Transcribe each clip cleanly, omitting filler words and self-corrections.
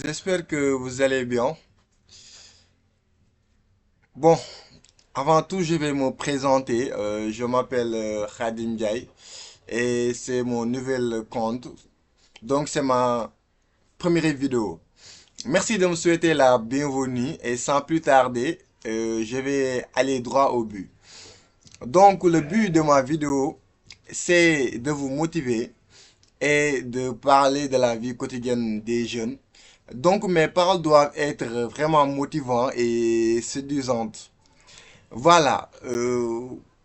j'espère que vous allez bien. Bon, avant tout, je vais me présenter. Je m'appelle Khadim Ndiaye et c'est mon nouvel compte. Donc, c'est ma première vidéo. Merci de me souhaiter la bienvenue et sans plus tarder, je vais aller droit au but. Donc, le but de ma vidéo, c'est de vous motiver et de parler de la vie quotidienne des jeunes. Donc mes paroles doivent être vraiment motivantes et séduisantes. Voilà,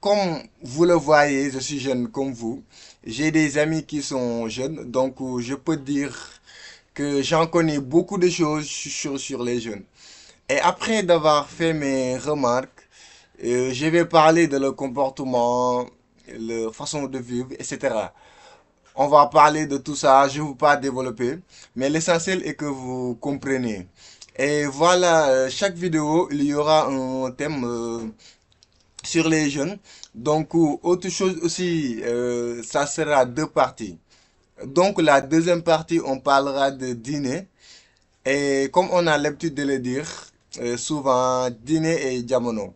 comme vous le voyez, je suis jeune comme vous. J'ai des amis qui sont jeunes, donc je peux dire que j'en connais beaucoup de choses sur les jeunes. Et après d'avoir fait mes remarques, je vais parler de leur comportement, leur façon de vivre, etc. On va parler de tout ça, je ne vais pas développer, mais l'essentiel est que vous compreniez. Et voilà, chaque vidéo, il y aura un thème sur les jeunes. Donc, autre chose aussi, ça sera deux parties. Donc, la deuxième partie, on parlera de dîner. Et comme on a l'habitude de le dire, souvent, dîner et diamono.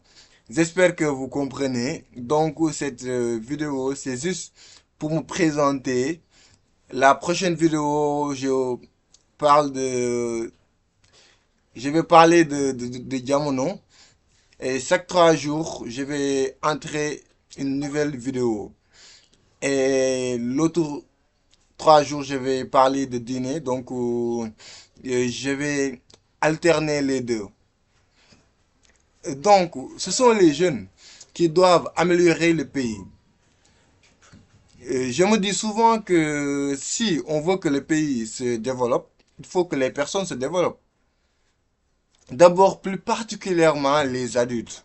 J'espère que vous comprenez. Donc, cette vidéo, c'est juste pour me présenter. La prochaine vidéo, parle de, je vais parler de Diamono. Et chaque 3 jours, je vais entrer une nouvelle vidéo. Et l'autre 3 jours, je vais parler de dîner. Donc, je vais alterner les deux. Donc, ce sont les jeunes qui doivent améliorer le pays. Je me dis souvent que si on veut que le pays se développe, il faut que les personnes se développent. D'abord, plus particulièrement les adultes.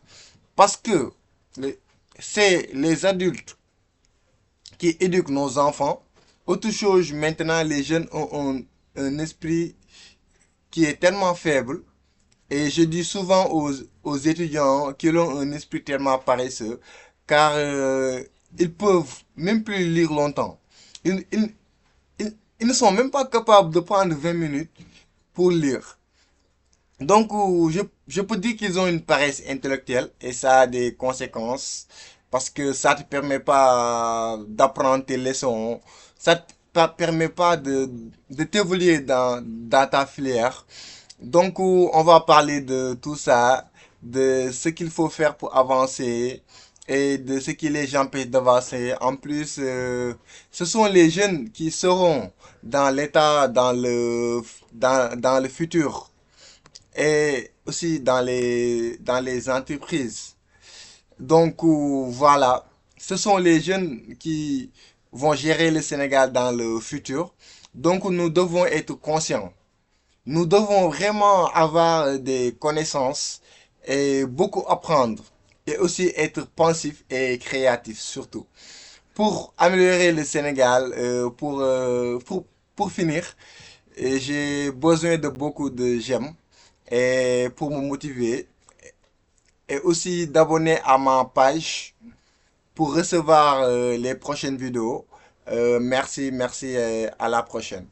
Parce que les- c'est les adultes qui éduquent nos enfants. Autre chose, maintenant, les jeunes ont un esprit qui est tellement faible. Et je dis souvent aux étudiants qu'ils ont un esprit tellement paresseux, car ils peuvent même plus lire longtemps. Ils, ils, ils ne sont même pas capables de prendre 20 minutes pour lire. Donc, je peux dire qu'ils ont une paresse intellectuelle et ça a des conséquences parce que ça ne te permet pas d'apprendre tes leçons, ça ne te permet pas de t'évoluer dans ta filière. Donc, on va parler de tout ça, de ce qu'il faut faire pour avancer et de ce qui les empêche d'avancer. En plus, ce sont les jeunes qui seront dans l'état, dans le futur et aussi dans les entreprises. Donc voilà, ce sont les jeunes qui vont gérer le Sénégal dans le futur. Donc nous devons être conscients. Nous devons vraiment avoir des connaissances et beaucoup apprendre. Et aussi être pensif et créatif surtout. Pour améliorer le Sénégal, pour finir, j'ai besoin de beaucoup de j'aime et pour me motiver et aussi d'abonner à ma page pour recevoir les prochaines vidéos. Merci, à la prochaine.